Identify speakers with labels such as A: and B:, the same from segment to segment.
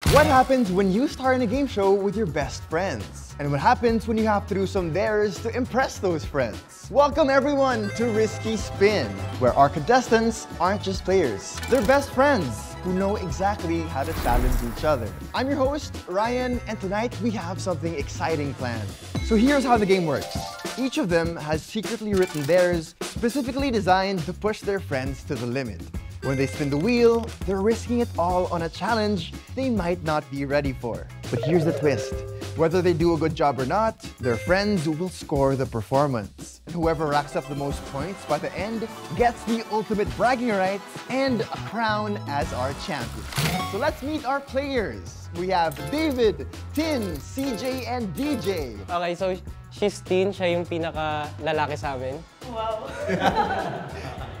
A: What happens when you star in a game show with your best friends? And what happens when you have to do some dares to impress those friends? Welcome everyone to Risky Spin, where our contestants aren't just players. They're best friends who know exactly how to challenge each other. I'm your host, Ryan, and tonight we have something exciting planned. So here's how the game works. Each of them has secretly written dares specifically designed to push their friends to the limit. When they spin the wheel, they're risking it all on a challenge they might not be ready for. But here's the twist. Whether they do a good job or not, their friends will score the performance. And whoever racks up the most points by the end gets the ultimate bragging rights and a crown as our champion. So let's meet our players. We have David, Tin, CJ, and DJ.
B: Okay, so she's Tin, siya yung pinaka-lalaki sa amin.
C: Wow.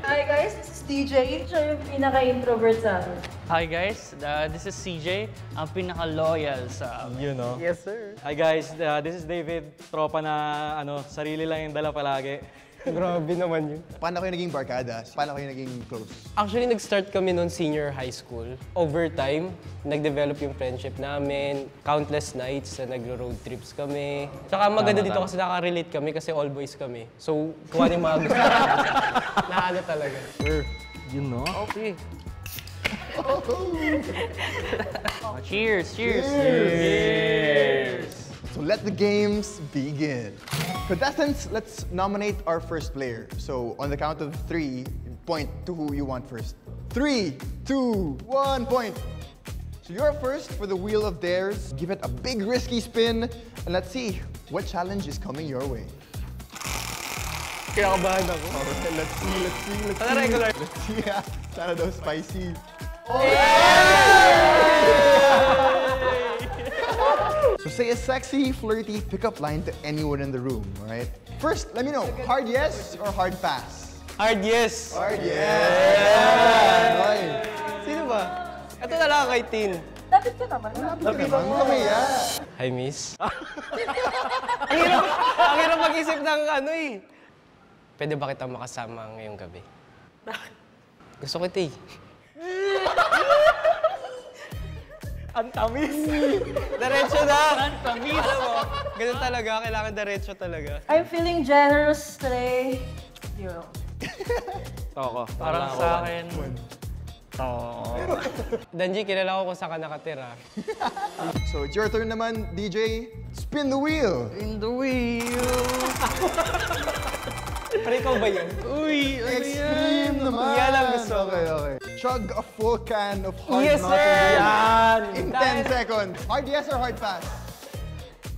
C: Hi guys, this is DJ. Siya yung pinaka-introvert sa amin.
D: Hi guys, this is CJ, ang pinaka-loyal sa
B: You know?
D: Yes sir.
E: Hi guys, this is David. Tropa na sarili lang yung dala palagi.
B: Grabe naman yun.
A: Paano kayo naging barkada? Paano kayo naging close?
B: Actually, nag-start kami noon senior high school. Over time, nag-develop yung friendship namin. Countless nights na nagro-road trips kami. Tsaka maganda dito kasi nakaka-relate kami kasi all boys kami. So, kung ano yung mga gusto namin. Naano talaga.
E: Sure. You know?
D: Okay. Cheers! Cheers!
E: Cheers!
A: So let the games begin. Contestants, let's nominate our first player. So on the count of 3, point to who you want first. 3, 2, 1, point. So you're first for the Wheel of Dares. Give it a big risky spin and let's see what challenge is coming your way.
B: Kinakabahan ako.
A: Alright, let's see.
B: Sana regular.
A: Let's see, sana daw spicy. So say a sexy, flirty pickup line to anyone in the room, alright? First, let me know, hard yes or hard pass?
B: Hard yes!
A: Hard yes! Okay.
B: Sino ba? Ito na lang kay Tin.
C: Lapit ka naman.
A: Lapit ka naman. Kamaya.
B: Hi, miss. Ang hirap mag-isip ng ano eh. Pwede ba kita makasama ngayong gabi?
C: Bakit?
B: Gusto kita eh.
E: Ang tamis!
B: Diretso na! Ang tamis! Alam mo, ganun talaga. Kailangan diretso talaga.
C: I'm feeling generous today. You know.
E: Toko.
D: Parang sa akin.
B: Danji, kilala ko kung saan ka nakatira.
A: So it's your turn naman, DJ. Spin the wheel.
D: In the wheel!
B: Pero ikaw ba yun?
D: Uy!
A: Extreme naman.
B: Yan ang gusto ko.
A: Okay. Chug a full can of hard
B: Yes,
A: Mountain
B: sir!
A: Dew
B: Yan!
A: in 10 seconds. Hard yes or hard pass?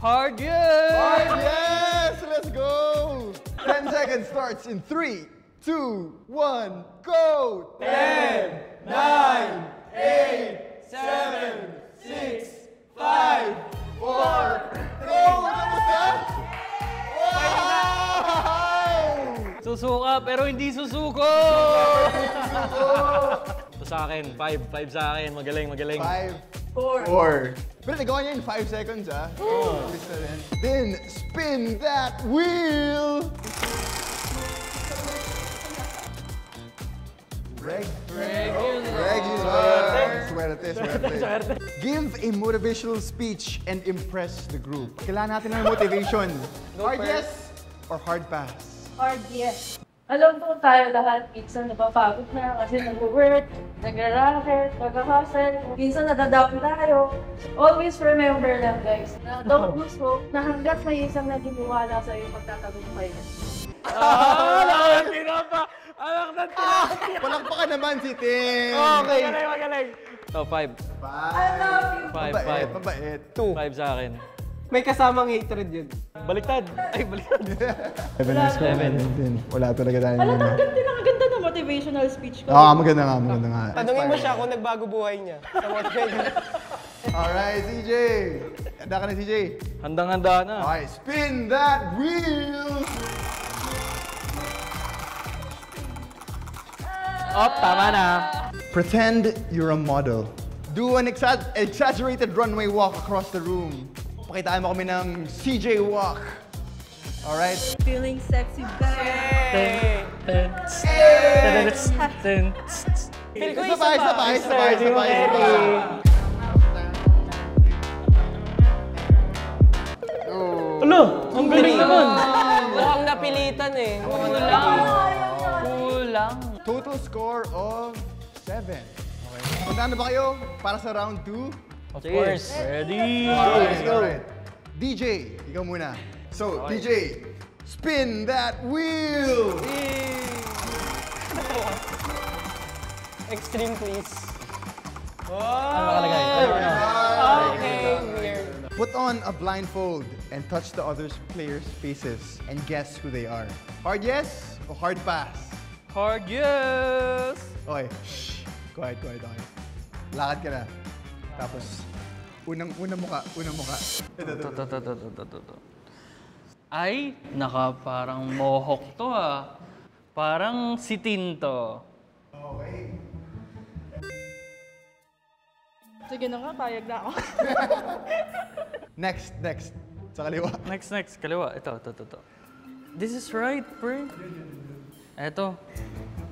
D: Hard yes!
A: Hard yes! Let's go! 10 seconds starts in 3, 2, 1, go! 10, 9, 8, 7, 6, 5, 4, 3, tapos na? Wow!
D: Susuka pero hindi susuko!
E: Ito sa akin, 5 sa akin. Magaling.
A: 5,
C: 4.
A: 4. Pero nagawa niya in 5 seconds, ah. Bilis na rin. Then, spin that wheel! Regular. Swerte. Give a motivational speech and impress the group. Kailangan natin ng motivation. Hard yes or hard pass?
C: Hard yes. Alam po tayo lahat, minsan napapagod na kasi nag-work, nag-racket, nag-hustle, minsan nadadown tayo. Always remember lang guys, na don't lose hope na hanggat may isang naginiwala sa iyong pagtatagumpay.
A: Palakpakan naman si Tim.
B: Okay.
E: Magaling. Ito, 5.
C: I love you!
A: Mabait.
E: 5 sa akin.
B: May kasamang hatred yun.
E: Baliktad. Ay, baliktad.
A: 7. Wala talaga tayo.
C: Alam, ang ganda ng motivational speech ko.
A: Maganda nga.
B: Tanungin mo siya kung nagbago buhay niya. Sa motivation.
A: Alright, CJ. Handa ka na, CJ.
E: Handang-handa na.
A: Okay, spin that wheel!
D: Tama na.
A: Pretend you're a model. Do an exaggerated runway walk across the room. Pakitaan mo kami ng CJ walk. Alright?
C: Feeling sexy back.
B: Feel ko
A: Sabay.
B: eh.
D: Kulang.
A: Total score of 7. Okay. Punta na ba kayo para sa round 2?
B: Of course.
D: Ready?
A: Let's go. DJ, ikaw muna. So, DJ, spin that wheel!
B: Extreme please.
D: Ano nakalagay?
B: Okay, weird.
A: Put on a blindfold and touch the other players' faces and guess who they are. Hard yes o hard pass?
D: Hard yes!
A: Okay. Shh. Quiet. Okay. Lakad ka na. Tapos, unang muka. Ito.
D: Ay, parang mohawk to ah. Parang si Tinto.
A: Okay.
C: Sige na nga, payag na ako.
A: Next. Sa kaliwa.
D: Next, kaliwa. Ito. This is right, pre. Eto.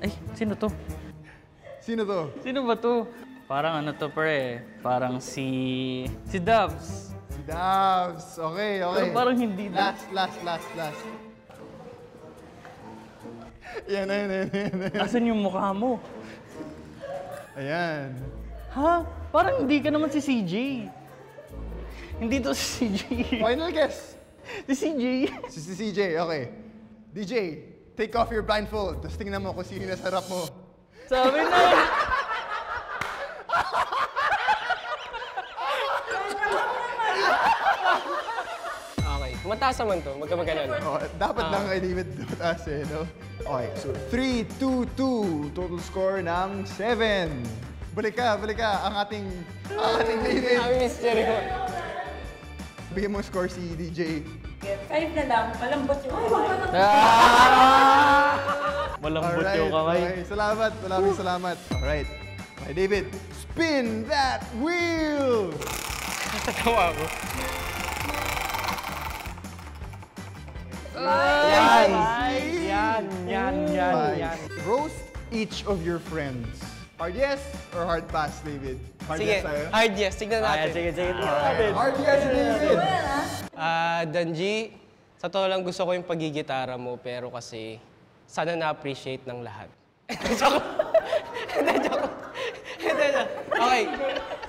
D: Ay, sino to?
A: Sino to?
D: Sino ba to? Parang ano to, pre? Parang si Dubs.
A: Si Davs. Okay.
D: Pero parang hindi na.
A: Last. Yan.
D: Asan yung mukha mo?
A: Ayan.
D: Ha? Parang hindi ka naman si CJ. Hindi to si CJ.
A: Final guess.
D: Si CJ.
A: Si CJ, okay. DJ, take off your blindfold. Tapos tingnan mo kung sino nasa harap mo.
D: Sabi na.
B: Okay. Mataas naman to. Magkamagana na.
A: Oh, dapat lang kay David mataas eh, no? Okay, so 3, 2, 2. Total score ng 7. Balik ka. Ang ating David.
B: Kami mystery ko.
A: Bigyan mo score si DJ.
C: 5 na lang, malambot yung
D: Malambot yung kamay.
A: Okay. Salamat. Maraming salamat. Alright. Okay, David. Spin that wheel!
D: Natawa ako.
A: Yan. Roast each of your friends. Hard yes or hard pass, David? Hard
B: Sige,
A: yes tayo?
B: hard yes. Tignan natin.
D: Sige.
A: Hard yes, David!
B: Danji, sa totoo lang gusto ko yung pagigitara mo, pero kasi sana na-appreciate ng lahat. Joke. Hindi. Okay,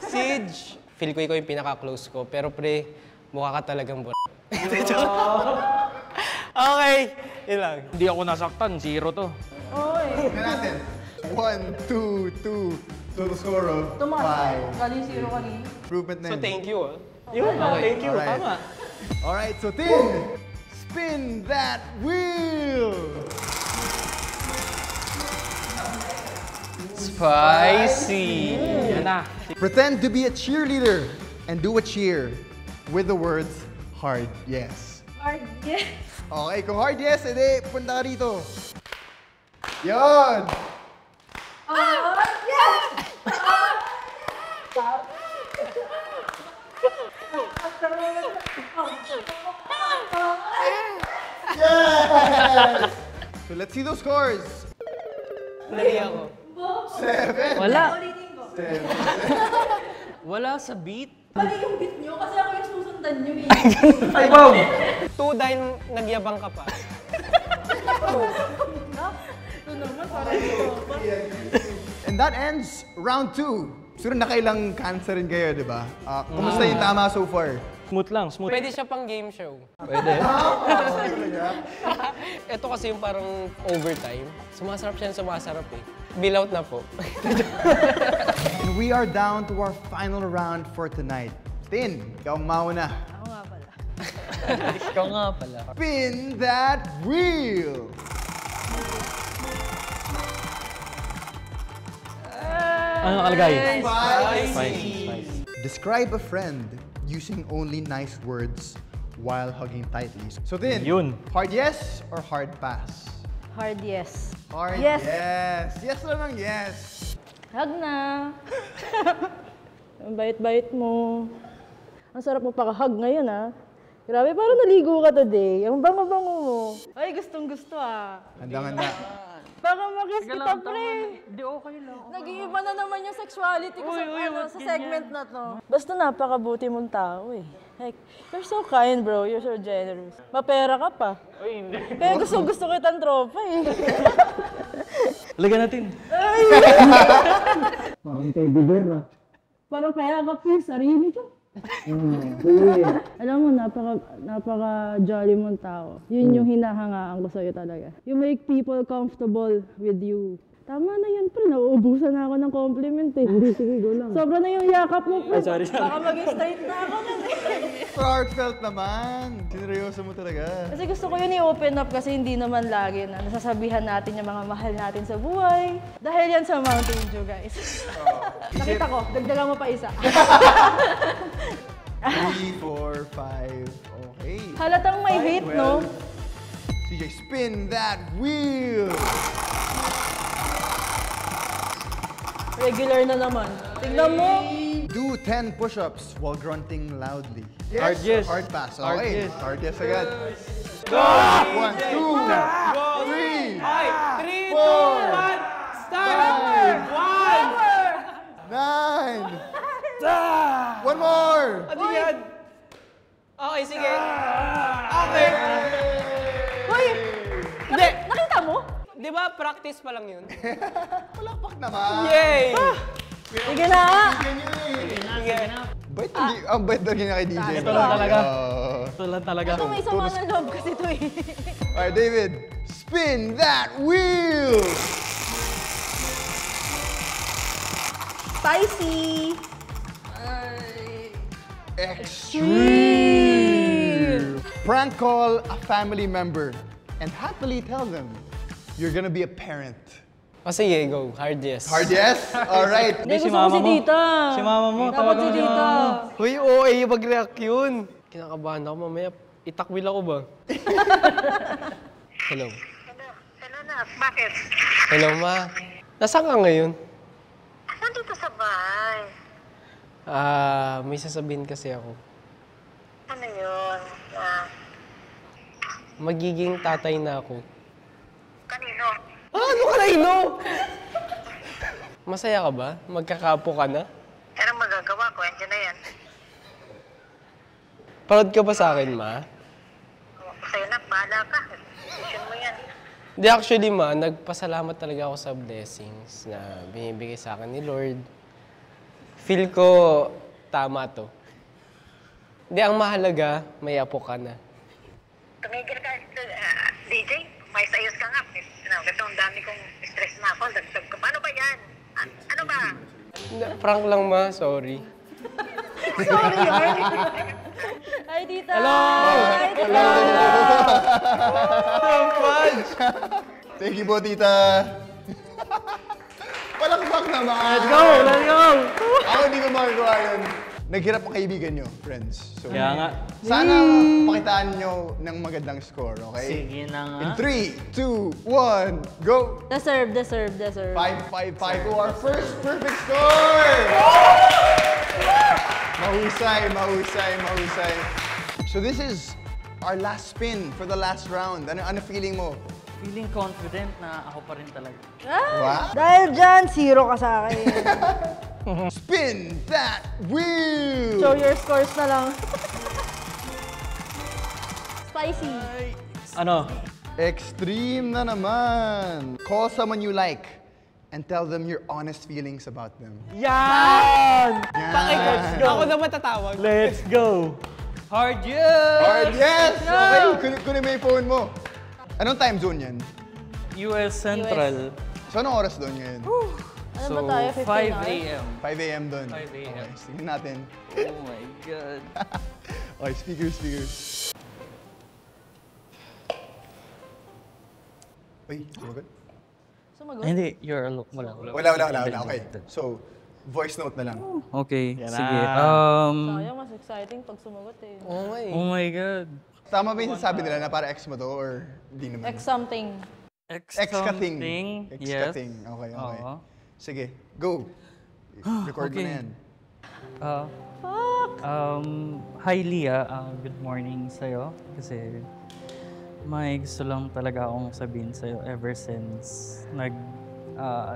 B: Siege, feel ko ikaw yung pinaka-close ko, pero pre, mukha ka talagang Okay, yun lang.
E: Hindi ako nasaktan, 0 to.
A: Tignan natin. 1, 2, 2. Total score of 5.
C: Galing 0 kanina.
A: Improvement na
B: So
A: yun.
B: thank you, ah.
E: Thank you,
A: Alright.
E: tama.
A: Alright, so Tin, spin that wheel!
D: Spicy.
E: Yan na.
A: Pretend to be a cheerleader and do a cheer with the words hard yes.
C: Hard yes.
A: Okay, kung hard yes, edi punta ka rito. Yon!
C: Hard yes!
A: Yes! So let's see those scores.
B: Dali ako.
A: 7.
D: Wala.
C: Ulitin ko.
D: Wala sa beat.
C: Mali yung beat nyo kasi ako yung susundan nyo eh.
B: 2 dahil nagyabang ka pa.
C: Ito naman, parang
A: And that ends round 2. Siguro nakailang cancer rin kayo, di ba? Kumusta yung tama so far?
E: Smooth lang, smooth.
B: Pwede siya pang game show.
E: Pwede.
B: Ito kasi yung parang overtime. Sumasarap eh. Bill out na po.
A: And we are down to our final round for tonight. Tin, ikaw ang mauna.
C: Ako nga pala.
D: Ikaw nga pala.
A: Spin that wheel!
E: Ano nakalagay?
A: Spicy!
E: Spicy.
A: Describe a friend using only nice words while hugging tightly. So Tin,
E: Yun.
A: hard yes or hard pass?
C: Hard yes.
A: Hard
C: Yes.
A: yes. Yes lang yes.
C: Hug na. Ang bait-bait mo. Ang sarap mo paka-hug ngayon, ah. Grabe, parang naligo ka today. Ang bango-bango mo. Ay, gustong-gusto, ah.
A: Handang-handa.
C: Baka mag-kiss
D: Teka
C: kita,
D: lang,
C: pre.
D: Hindi, okay lang.
C: Nag-iiba na naman yung sexuality ko
D: Uy,
C: sa,
D: uy, ba't
C: sa
D: ganyan?
C: segment na to. Basta napakabuti mong tao eh. Like, you're so kind, bro. You're so generous. Mapera ka pa.
D: Uy, hindi.
C: Kaya gusto kitang tropa eh.
D: Lagyan natin.
C: Parang kaya ka pa sarili ko. Alam mo, napaka-jolly mong tao. Yun yung hinahangaan ko sa'yo talaga. You make people comfortable with you. Tama na yan, pre. Nauubusan na ako ng compliment eh. Hindi, sige, go lang. Sobra na yung yakap mo, pre.
D: sorry.
C: Baka maging straight na ako nun eh.
A: Pero heartfelt naman. Sineryoso mo talaga.
C: Kasi gusto ko yun i-open up kasi hindi naman lagi na nasasabihan natin yung mga mahal natin sa buhay. Dahil yan sa Mountain Dew, guys. Nakita ko, dagdagan mo pa isa.
A: 3, 4, 5. Okay.
C: Halatang may hate, no?
A: CJ, spin that wheel!
C: Regular na naman. Tignan mo.
A: Do 10 push-ups while grunting loudly.
E: Hard yes.
A: Hard pass.
E: Hard
A: Okay.
E: yes.
A: Hard yes agad. 1, 2, 3,
B: 3, 2,
A: 4,
B: 1, start!
A: 9. One more!
B: Ano yan? Okay, sige. Okay.
C: Hoy!
B: Hindi.
C: Nakita mo?
B: Di ba practice pa lang yun?
A: Palakpak naman.
B: Yay!
C: Sige na.
B: Sige.
A: Bait ang bait daw niya kay DJ.
E: Ito lang talaga.
A: Oh.
E: Ito lang talaga.
C: Ito may sama ng loob kasi ito eh.
A: Alright, David. Spin that wheel!
C: Spicy.
A: Extreme! Prank call a family member and happily tell them you're gonna be a parent.
B: O sige, go. Hard yes.
A: Hard yes? Alright.
C: Hindi,
E: si
C: gusto ko
E: mama
C: si
E: mo.
C: Tita.
E: Si mama mo,
C: Dapat
E: tawagan
C: si
E: mo si
C: Tita.
E: mama mo.
B: Uy, OA yung mag-react yun. Kinakabahan ako mamaya. Itakwil ako ba? Hello.
F: Hello na, bakit?
B: Hello, ma. Nasaan ka ngayon?
F: Nandito sa bahay.
B: May sasabihin kasi ako.
F: Ano yun?
B: Magiging tatay na ako.
F: Kanino?
B: Ano ka na ino? Masaya ka ba? Magkakapo ka na?
F: Anong magagawa ko? Andiyan na yan.
B: Proud ka ba sa akin, ma?
F: Sa'yo na, bahala ka. Decision mo yan.
B: Di actually, ma, nagpasalamat talaga ako sa blessings na binibigay sa akin ni Lord. Feel ko tama to. Di, ang mahalaga, may apo ka na.
F: Tumigil ka, DJ. May sayos ka nga. Ito, ang dami kong stress na ako. Dagdag ko. Paano ba yan? Ano ba?
B: Prank lang, ma. Sorry.
C: Sorry, Hi, Tita.
B: Hello!
C: Hi, Tita.
A: Thank you po, tita. Palakpak naman.
E: Let's go! Let's go!
A: Ako hindi ko magagawa yun. Naghirap ang kaibigan nyo, friends. So,
E: Kaya nga.
A: sana pakitaan nyo ng magandang score, okay?
D: Sige na nga.
A: In 3, 2, 1, go!
C: Deserve.
A: 5-5-5 to our first perfect score! Mahusay. So this is our last spin for the last round. Ano feeling mo?
D: Feeling confident na ako pa rin talaga.
A: Wow.
C: Dahil dyan, 0 ka sa akin.
A: Spin that wheel!
C: Show your scores na lang. Spicy.
E: Ano?
A: Extreme na naman. Call someone you like and tell them your honest feelings about them.
E: Yan!
A: Yan.
B: Ako na matatawag.
E: Let's go! Hard yes!
A: Alright, yes! Okay, kunin mo yung phone mo. Anong time zone yan?
D: US Central.
A: So, anong oras doon ngayon?
C: Ano ba tayo? 15
D: 5 a.m.
A: 5 a.m. doon.
D: 5 a.m.
A: Okay, tingnan natin.
D: Oh my God.
A: Okay, speakers. Uy, sumagot?
C: Sumagot?
D: Hindi, you're alone. Wala.
A: Wala. Okay. So, voice note na lang.
D: Okay,
E: Yan
D: sige.
E: na.
C: Sayang, mas exciting pag sumagot eh.
B: Oo nga eh.
D: Oh my God.
A: Tama ba yung sabi nila na para ex mo to or di naman?
C: X something.
A: Ex ka thing.
D: something.
A: Ex
D: Yes.
A: ka thing. Okay.
D: Oo.
A: Sige, go. Record mo
D: Okay.
A: na yan.
C: Fuck!
D: Hi Leah, good morning sa'yo. Kasi May gusto lang talaga akong sabihin sa'yo ever since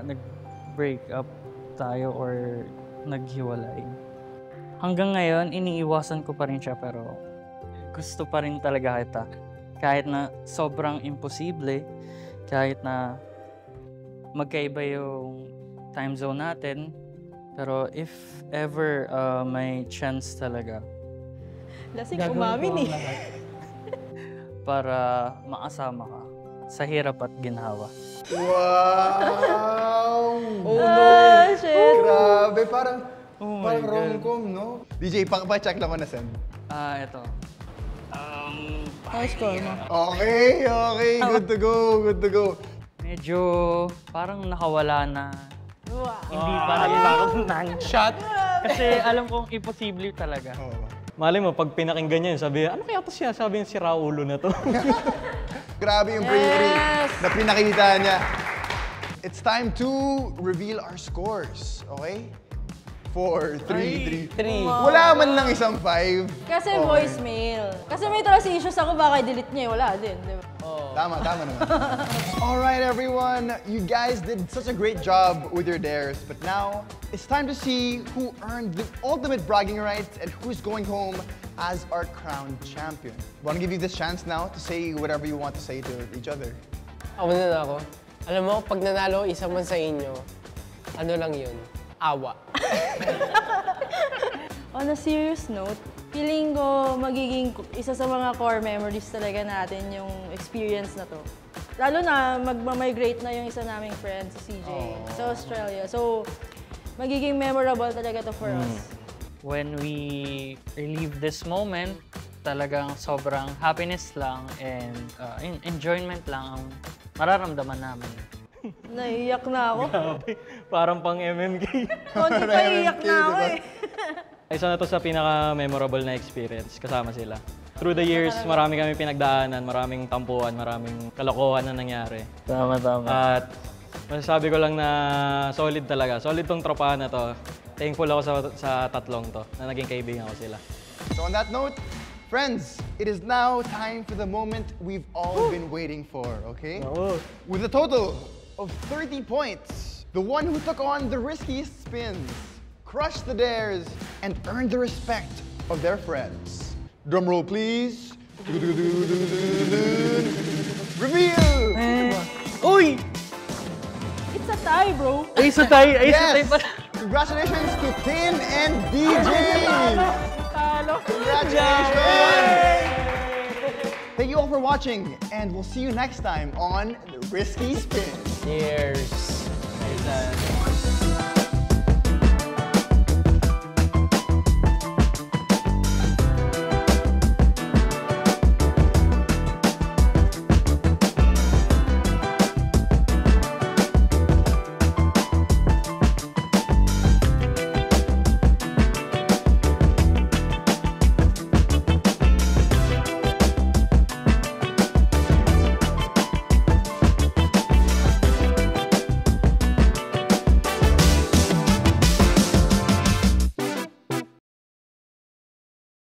D: nag-break up tayo or naghiwalay. Hanggang ngayon, iniiwasan ko pa rin siya pero gusto pa rin talaga kita. Kahit na sobrang imposible, kahit na magkaiba yung time zone natin, pero if ever may chance talaga,
G: Lasing umamin eh.
D: para makasama ka sa hirap at ginhawa.
A: Wow!
G: Ah, shit.
A: Grabe, parang
D: Oh my God.
A: rom-com, no? DJ, pa-check lang ko na send.
D: Ito.
G: How's score mo?
A: Okay, good to go, good to go.
D: Medyo parang nakawala na. Hindi pa rin
B: Shot.
D: kasi alam kong imposible talaga.
E: Mali mo, pag pinakinggan niya yun, sabi, ano kaya to siya? Sabi yung si Raulo na to.
A: Grabe yung bravery na pinakita niya. It's time to reveal our scores, okay? 4, 3, 3.
B: 3.
A: Wala man lang isang 5.
G: Kasi voicemail. Kasi may trust issues ako, baka i-delete niya. Wala din, di ba?
A: Tama naman. Alright everyone, you guys did such a great job with your dares, but now it's time to see who earned the ultimate bragging rights and who's going home as our crowned champion. Want to give you this chance now to say whatever you want to say to each other.
B: Ako na ako. Alam mo, pag nanalo isa man sa inyo, ano lang yun? Awa.
G: On a serious note, feeling ko magiging isa sa mga core memories talaga natin yung experience na to. Lalo na magmamigrate na yung isa naming friend, si CJ, sa Australia. So, magiging memorable talaga to for us.
D: When we relive this moment, talagang sobrang happiness lang and enjoyment lang ang mararamdaman namin.
G: Naiiyak na ako.
E: Parang pang MMK.
G: Konti pa iiyak na ako eh.
E: Isa na to sa pinaka-memorable na experience kasama sila. Through the years, marami kami pinagdaanan, maraming tampuan, maraming kalokohan na nangyari.
D: Tama.
E: At masasabi ko lang na solid talaga. Solid tong tropahan na to. Thankful ako sa tatlong to na naging kaibigan ko sila.
A: So on that note, friends, it is now time for the moment we've all been waiting for, okay? With a total of 30 points, the one who took on the riskiest spins, crushed the dares, and earned the respect of their friends. Drum roll, please. Reveal!
D: Uy!
G: It's a tie, bro.
D: Ay, sa tayo! Ay, sa tayo
A: Yes!
D: pala!
A: Congratulations to Tin and DJ! Congratulations! Thank you all for watching, and we'll see you next time on The Risky Spin.
B: Cheers.